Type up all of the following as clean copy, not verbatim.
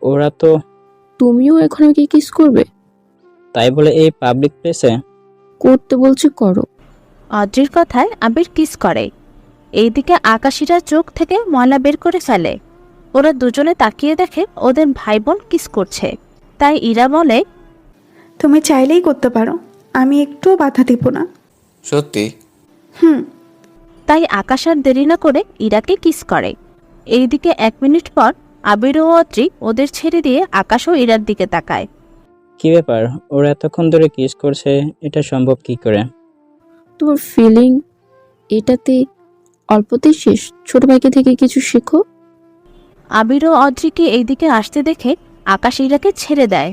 ওরা তো। তুমিও এখন ওকে কিস করবে? তাই বলে এই পাবলিক প্লেসে? করতে বলছি করো। অদ্রির কথায় আবির কিস করে। এইদিকে আকাশীরা চোখ থেকে ময়লা বের করে ফেলে। ওরা দুজনে তাকিয়ে দেখে ওদের ভাই বোন কিস করছে। তাই ইরা বলে, তুমি চাইলেই করতে পারো, আমি একটুও বাধা দিব না। সত্যি? তাই আকাশ আর দেরি না করে ইরাকে কিস করে। এইদিকে 1 মিনিট পর আবির ও অদ্রি ওদের ছেড়ে দিয়ে আকাশ ও ইরার দিকে তাকায়। কি ব্যাপার, ওরা এতক্ষণ ধরে কিস করছে, এটা সম্ভব কি করে? তোমার ফিলিং এটাতে অল্পতেই শেষ? ছোট ভাইকে থেকে কিছু শেখো। আবির ও অদ্রিকে এইদিকে আসতে দেখে আকাশ ইরাকে ছেড়ে দেয়।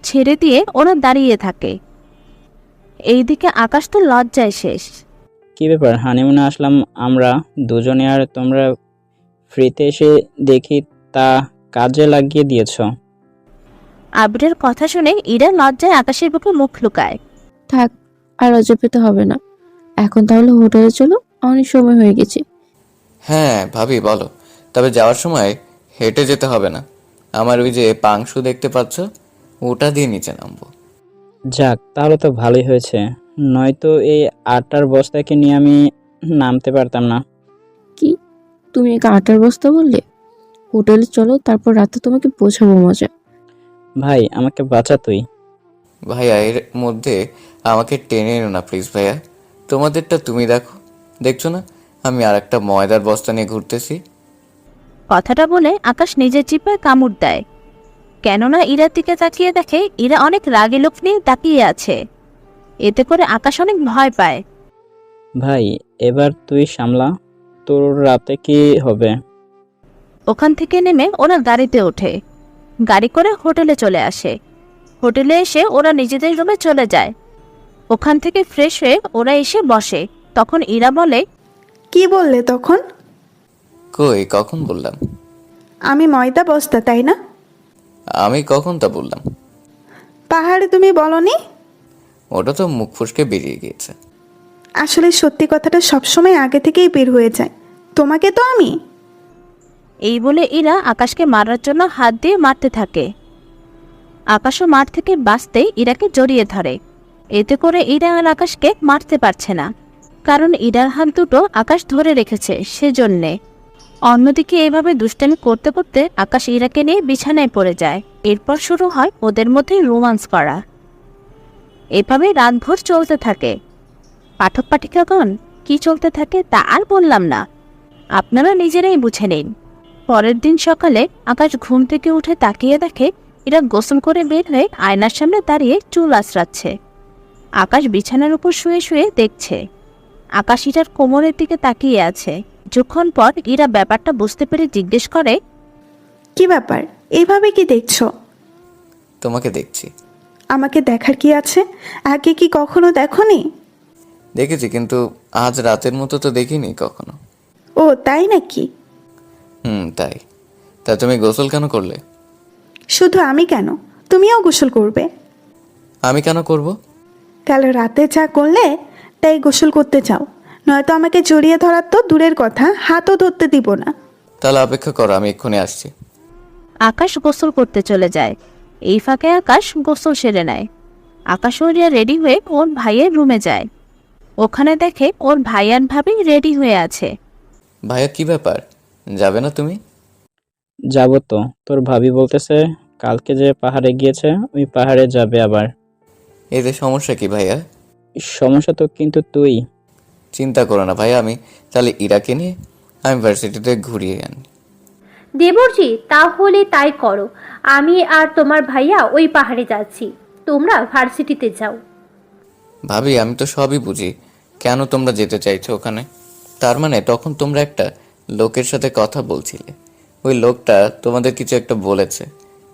ছেড়ে দিয়ে ওরা দাঁড়িয়ে থাকে। এইদিকে আকাশ তো লজ্জায় শেষ। কি ব্যাপার, হানিমুনে আসলাম আমরা দুজনে, আর তোমরা ফ্রিতে এসে দেখি তা কাজে লাগিয়ে দিয়েছ। আবিরের কথা শুনে ইরা লজ্জায় আকাশের বুকে মুখ লুকায়। থাক, আর লজ্জা পেতে হবে না। এখন তাহলে হোটেলে চলো, অনেক সময় হয়ে গেছে। হ্যাঁ ভাবি বলো, তবে যাওয়ার সময় হেঁটে যেতে হবে না। আমার ওই যে পাংশু দেখতে পাচ্ছ, ওটা দিয়ে নিচে নামবো। যাক, তাহলে তো ভালোই হয়েছে, নয়তো এই আটার বস্তাকে নিয়ে আমি নামতে পারতাম না। কি, তুমি একা আটার বস্তা বললে? হোটেলে চলো, তারপর রাতে তোমাকে বোঝাবো মজা। ভাই, আমাকে বাঁচা তুই। ভাইয়া এর মধ্যে আমাকে টেনে এনো না প্লিজ ভাইয়া। তোমাদেরটা তুমি দেখো, দেখছো না আমি আর একটা ময়দার বস্তা নিয়ে ঘুরতেছি। কথাটা বলে আকাশ নিজের জিহ্বায় কামড় দেয়। কেননা ইরার দিকে তাকিয়ে দেখে ইরা অনেক রাগী লোক নিয়ে তাকিয়ে আছে। এতে করে আকাশ অনেক ভয় পায়। ভাই, এবার তুই সামলা, তোর রাতে কি হবে? ওখান থেকে নেমে ওরা গাড়িতে ওঠে। গাড়ি করে হোটেলে চলে আসে। হোটেলে এসে ওরা নিজেদের রুমে চলে যায়। ওখান থেকে ফ্রেশ হয়ে ওরা এসে বসে। তখন ইরা বলে, কি বললে তখন? কই, কখন বললাম? আমি ময়দা বস্তা, তাই না? আমি কখন তা বললাম? পাহাড়ে তুমি বলনি? ওটা তো মুখ ফসকে বেরিয়ে গিয়েছে। আসলে সত্যি কথাটা সবসময় আগে থেকেই বের হয়ে যায়। তোমাকে তো আমি। এই বলে ইরা আকাশকে মারার জন্য হাত দিয়ে মারতে থাকে। আকাশও মাঠ থেকে বাঁচতে ইরাকে জড়িয়ে ধরে। এতে করে ইরা আর আকাশকে মারতে পারছে না, কারণ ইরার হাত দুটো আকাশ ধরে রেখেছে সেজন্যে। অন্যদিকে এভাবে দুষ্টামি করতে করতে আকাশ ইরাকে নিয়ে বিছানায় পড়ে যায়। এরপর শুরু হয় ওদের মধ্যে রোমান্স করা। এভাবে রাতভর চলতে থাকে। পাঠক পাঠিকাগণ, কি চলতে থাকে তা আর বললাম না, আপনারা নিজেরাই বুঝে নিন। পরের দিন সকালে আকাশ ঘুম থেকে উঠে তাকিয়ে দেখে ইরা গোসল করে বের হয়ে আয়নার সামনে দাঁড়িয়ে চুল আঁচড়াচ্ছে। আকাশ বিছানার উপর শুয়ে শুয়ে দেখছে। আকাশ ইরার কোমরের দিকে তাকিয়ে আছে। কিছুক্ষণ পর ইরা ব্যাপারটা বুঝতে পেরে জিজ্ঞেস করে, কি ব্যাপার, এইভাবে কি দেখছো? তোমাকে দেখছি। আমাকে দেখার কি আছে? আগে কি কখনো দেখোনি? দেখেছি, কিন্তু আজ রাতের মতো তো দেখিনি কখনো। ও তাই নাকি? তাই। তা তুমি গোসল কেন করলে? শুধু আমি কেন, তুমিও গোসল করবে। আমি কেন করব? কাল রাতে যা করলে তাই গোসল করতে চাও, নয়তো আমাকে জড়িয়ে ধরার তো দূরের কথা, হাতও ধরতে দিব না। তাহলে অপেক্ষা করো, আমি এক্ষুনি আসছি। আকাশ গোসল করতে চলে যায়। এই ফাঁকে আকাশ গোসল সেরে নেয়। আকাশ ও রিয়া রেডি হয়ে ওর ভাইয়ের রুমে যায়। ওখানে দেখে ওর ভাই আর ভাবি রেডি হয়ে আছে। ভাইয়া কি ব্যাপার, যাবে না তুমি? যাবো তো, তোর ভাবি বলতেছে কালকে যে পাহাড়ে গিয়েছে ওই পাহাড়ে যাবে আবার। এতে সমস্যা কি ভাইয়া? সমস্যা তো কিন্তু তুই। চিন্তা করো না ভাইয়া, আমি তাহলে ইরাকে নিয়ে আমি ভার্সিটিতে ঘুরিয়ে আনি। দেবরজি, তাহলে তাই করো। আমি আর তোমার ভাইয়া ওই পাহাড়ে যাচ্ছি, তোমরা ভার্সিটিতে যাও। ভাবি আমি তো সবই বুঝি, কেন তোমরা যেতে চাইছো ওখানে? তার মানে তখন তোমরা একটা লোকের সাথে কথা বলছিলে, ওই লোকটা তোমাদের কিছু একটা বলেছে,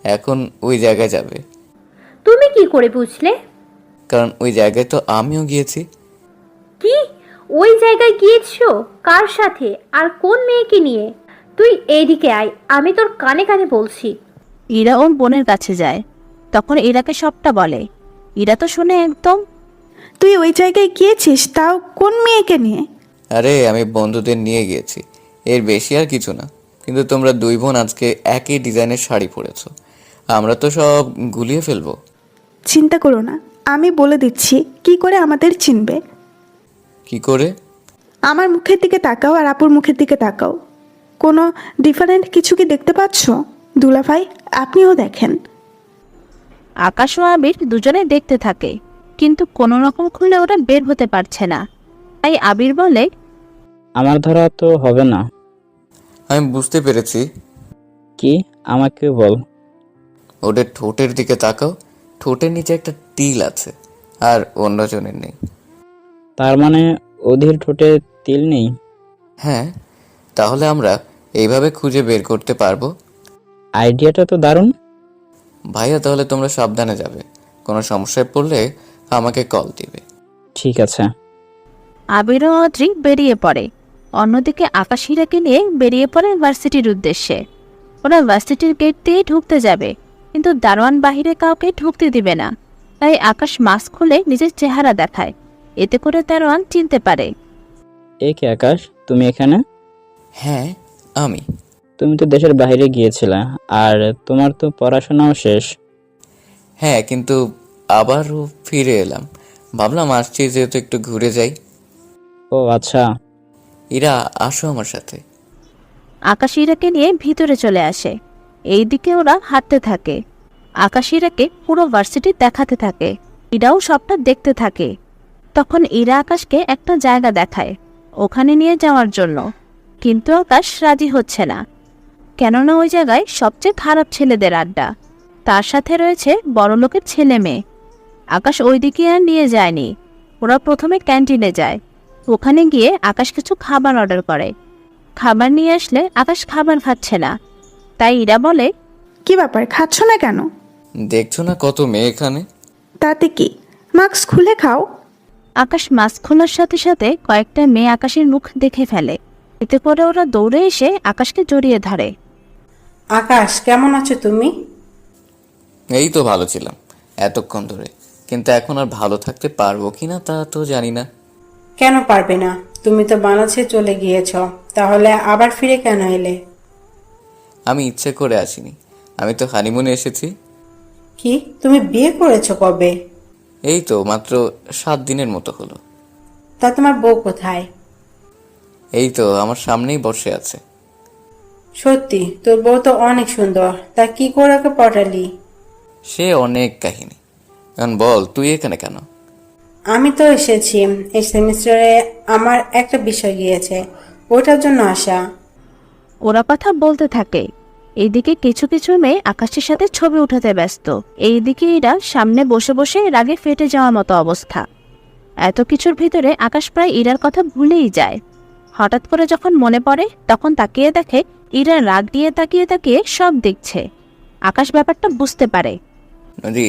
এখন ওই জায়গায় যাবে। তুমি কি করে বুঝলে? কারণ ওই জায়গায় তো আমিও গিয়েছি। কি, ওই জায়গায় গিয়েছো? কার সাথে আর কোন মেয়েকে নিয়ে? তুই এইদিকে আয়, আমি তোর কানে কানে বলছি। ইরা ওর বোনের কাছে যায়। তখন ইরাকে সবটা বলে। ইরা তো শুনে একদম। তুই ওই জায়গায় গিয়েছিস, তাও কোন মেয়েকে নিয়ে? আরে আমি বন্ধুদের নিয়ে গিয়েছি, এর বেশি আর কিছু না। কিন্তু তোমরা দুই বোন আজকে একই ডিজাইনের শাড়ি পরেছো, আমরা তো সব গুলিয়ে ফেলবো। চিন্তা করো না, আমি বলে দিচ্ছি কি করে আমাদের চিনবে। কি করে? আমার মুখের দিকে তাকাও আর আপুর মুখের দিকে তাকাও। কোনো ডিফারেন্ট কিছু কি দেখতে পাচ্ছ? দুলাভাই, আপনিও দেখেন। আকাশ ও আবির দুজনে দেখতে থাকে, কিন্তু কোনো রকম খুলে ওরা বের হতে পারছে না। তাই আবির বলে, আমার ধরা তো হবে না। আমি বুঝতে পেরেছি। কি? আমাকে বল। ওদের ঠোঁটের দিকে তাকাও, ঠোঁটের নিচে একটা তিল আছে, আর অন্যজনের নেই। তার মানে অধীর ঠোঁটে তিল নেই? হ্যাঁ, তাহলে আমরা এইভাবে খুঁজে বের করতে পারবো। আইডিয়াটা তো দারুণ। ভাইয়া, তাহলে তোমরা সাবধানে যাবে, কোনো সমস্যায় পড়লে আমাকে কল দিবে। ঠিক আছে। আবির ও অদ্রি বেরিয়ে পড়ে। অন্যদিকে আকাশ হীরাকে নিয়ে বেরিয়ে পড়ে ভার্সিটির উদ্দেশ্যে। ওরা ভার্সিটির গেট দিয়ে ঢুকতে যাবে, কিন্তু দারোয়ান বাহিরে কাউকে ঢুকতে দিবে না। তাই আকাশ মাস্ক খুলে নিজের চেহারা দেখায়, এতে করে দারোয়ান চিনতে পারে। এ কে আকাশ, তুমি এখানে? হ্যাঁ, আমি। তুমি তো দেশের বাইরে গিয়েছিলে, আর তোমার তো পড়াশোনাও শেষ। হ্যাঁ, কিন্তু আবারও ফিরে এলাম। ভাবলাম আসছি যেহেতু একটু ঘুরে যাই। ও আচ্ছা। ইরা, আসো আমার সাথে। আকাশ হীরাকে নিয়ে ভিতরে চলে আসে। এইদিকে ওরা হাঁটতে থাকে। আকাশ হীরাকে পুরো ভার্সিটি দেখাতে থাকে, ইরাও সবটা দেখতে থাকে। তখন ইরা আকাশকে একটা জায়গা দেখায় ওখানে নিয়ে যাওয়ার জন্য, কিন্তু আকাশ রাজি হচ্ছে না। কেননা ওই জায়গায় সবচেয়ে খারাপ ছেলেদের আড্ডা, তার সাথে রয়েছে বড়লোকের ছেলে মেয়ে। আকাশ ওইদিকে আর নিয়ে যায়নি। ওরা প্রথমে ক্যান্টিনে যায়। ওখানে গিয়ে আকাশ কিছু খাবার অর্ডার করে। খাবার নিয়ে আসলে আকাশ খাবার খাচ্ছে না। তাই ইরা বলে, কি ব্যাপার, খাচ্ছ না কেন? দেখছো না কত মেয়ে এখানে? তাতে কি, মাস্ক খুলে খাও। আকাশ মাস্ক খোলার সাথে সাথে কয়েকটা মেয়ে আকাশের মুখ দেখে ফেলে। এতে করে ওরা দৌড়ে এসে আকাশকে জড়িয়ে ধরে। আকাশ, কেমন আছো তুমি? এই তো ভালো ছিলাম এতক্ষণ ধরে, কিন্তু এখন আর ভালো থাকতে পারবো কিনা তা তো জানি না। কেন পারবে না? তুমি তো বাংলাদেশে চলে গিয়েছ, তাহলে আবার ফিরে কেন এলে? আমি ইচ্ছে করে আসিনি, আমি তো হানিমুনে এসেছি। কি, তুমি বিয়ে করেছো কবে? এই তো মাত্র 7 দিনের মতো হলো। তা তোমার বউ কোথায়? এই তো আমার সামনেই বসে আছে। সত্যি, তোর বউ তো অনেক সুন্দর, তা কি করে ওকে পটালি? সে অনেক কাহিনী। এখন বল, তুই এখানে কেন? আমি তো এসেছি, এই সেমিস্টারে আমার একটা বিষয় গিয়েছে, ওটার জন্য আসা। ওরা কথা বলতে থাকে। এইদিকে কিছু কিছু মেয়ে আকাশের সাথে ছবি উঠাতে ব্যস্ত। এইদিকে এরা সামনে বসে বসে রাগে ফেটে যাওয়ার মতো অবস্থা। এত কিছুর ভিতরে আকাশ প্রায় ইরার কথা ভুলেই যায়। হঠাৎ করে যখন মনে পড়ে, তখন তাকিয়ে দেখে ইরা রাগ দিয়ে তাকিয়ে তাকিয়ে সব দেখছে। আকাশ ব্যাপারটা বুঝতে পারে। নদী,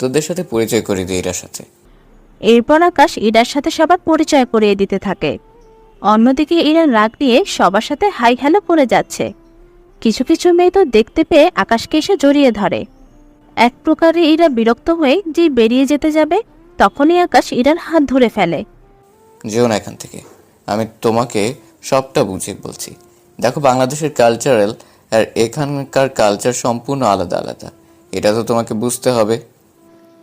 তোদের সাথে পরিচয় করে দিই এটার সাথে। এরপর আকাশ ইরার সাথে সবার পরিচয় করিয়ে দিতে থাকে। অন্যদিকে ইরা রাগ নিয়ে সবার সাথে হাই হ্যালো করে যাচ্ছে। কিছু কিছু মেয়ে তো দেখতে পেয়ে আকাশকে এসে জড়িয়ে ধরে। এক প্রকারে ইরা বিরক্ত হয়ে যে বেরিয়ে যেতে যাবে, তখনই আকাশ ইরার হাত ধরে ফেলে। যেও না এখান থেকে, আমি তোমাকে সবটা বুঝিয়ে বলছি। দেখো, বাংলাদেশের কালচারাল আর এখানকার কালচার সম্পূর্ণ আলাদা আলাদা, এটা তো তোমাকে বুঝতে হবে।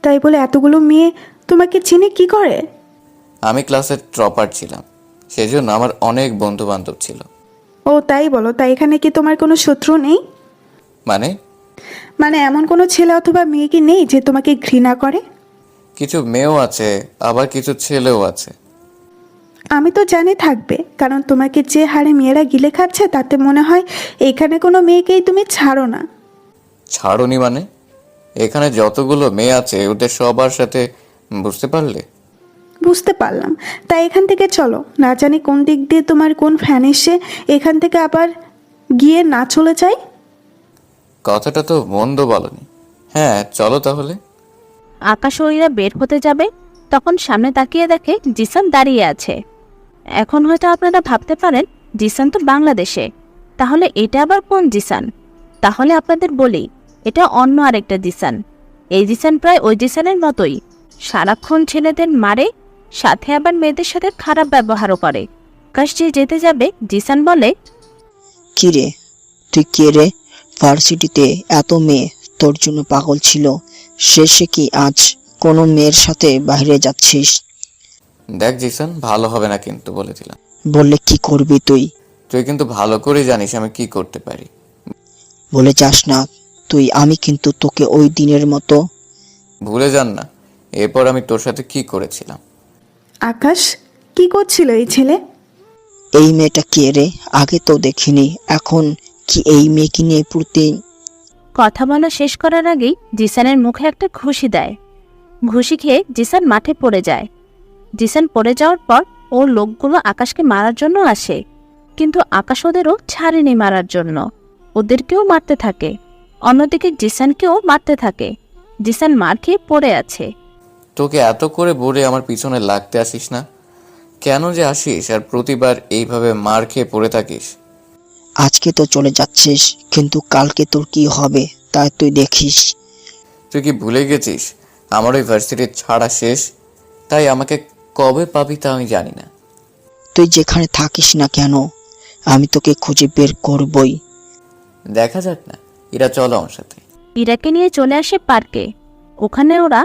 তাই বলে এতগুলো মেয়ে তোমাকে চিনে কি করে? আমি ক্লাসের টপার ছিলাম, সেজন্য আমার অনেক বন্ধু বান্ধব ছিল। ও তাই বলো, তাই এখানে কি তোমার কোনো শত্রু নেই? মানে এমন কোনো ছেলে অথবা মেয়ে কি নেই যে তোমাকে ঘৃণা করে? কিছু মেয়েও আছে, আবার কিছু ছেলেও আছে। আমি তো জানি থাকবে, কারণ তোমাকে যে হারে মেয়েরা গিলে খাচ্ছে তাতে মনে হয় এখানে কোনো মেয়েকেই তুমি ছাড়ো না। ছাড়নি মানে? এখানে যতগুলো মেয়ে আছে ওদের সবার সাথে, বুঝতে পারলে? বুঝতে পারলাম। তাই এখান থেকে চলো, না জানি কোন দিক দিয়ে তোমার কোন ফ্যান এসে এখান থেকে আবার গিয়ে না চলে যায়। কথাটা তো মন্দ বলনি। হ্যাঁ, চলো তাহলে। আকাশ ও ইরা বের হতে যাবে, তখন সামনে তাকিয়ে দেখে জিসান দাঁড়িয়ে আছে। এখন হয়তো আপনারা ভাবতে পারেন জিসান তো বাংলাদেশে, তাহলে এটা আবার কোন জিসান? তাহলে আপনাদের বলি, এটা অন্য আরেকটা জিসান। এই জিসান প্রায় ওই জিসানের মতোই, সারাক্ষণ ছেলেদের মারে, সাথে আবার মেয়েদের সাথে খারাপ ব্যবহারও করে। আকাশ যে যেতে যাবে, জিসান বলে, কি রে, তুই কে রে? ভার্সিটিতে এত মেয়ে, তোর জন্য পাগল ছিল, শেষে কি আজ কোনো মেয়ের সাথে বাইরে যাচ্ছিস? দেখ জিসান, ভালো হবে না কিন্তু বলে দিলাম। বললে কি করবি তুই? তুই কিন্তু ভালো করে জানিস আমি কি করতে পারি। বলে যাস না তুই, আমি কিন্তু তোকে ওই দিনের মতো। ভুলে যান না এরপর আমি তোর সাথে কি করেছিলাম। আকাশ, কি করছিল এই ছেলে? এই মেয়েটা কে রে? আগে তো দেখিনি, এখন কি এই মেয়েকে নিয়ে প্রতি। কথা বলা শেষ করার আগেই জিসানের মুখে একটা ঘুষি দেয়। ঘুষি খেয়ে জিসান মাঠে পড়ে যায়। জিসান পড়ে যাওয়ার পর ওর লোকগুলো আকাশকে মারার জন্য আসে, কিন্তু আকাশ ওদেরও ছাড়েনি মারার জন্য, ওদেরকেও মারতে থাকে। অন্যদিকে জিসানকেও মারতে থাকে। জিসান মার খেয়ে পড়ে আছে। তোকে এত করে বলে আমার পিছনে লাগতে আসিস না, কেন যে আসিস আর প্রতিবার এইভাবে মার খেয়ে পড়ে থাকিস? আজকে তো চলে যাচ্ছিস, কিন্তু কালকে তোর কি হবে তা তুই দেখিস। তুই কি ভুলে গেছিস আমার ওই ভার্সিটির ছাড়া শেষ? তাই আমাকে কবে পাবি তা আমি জানি না। তুই যেখানে থাকিস না কেন, আমি তোকে খুঁজে বের করবই। দেখা যাক না। এরা চলো আমার সাথে। ইরাকে নিয়ে চলে আসে পার্কে। ওখানে ওরা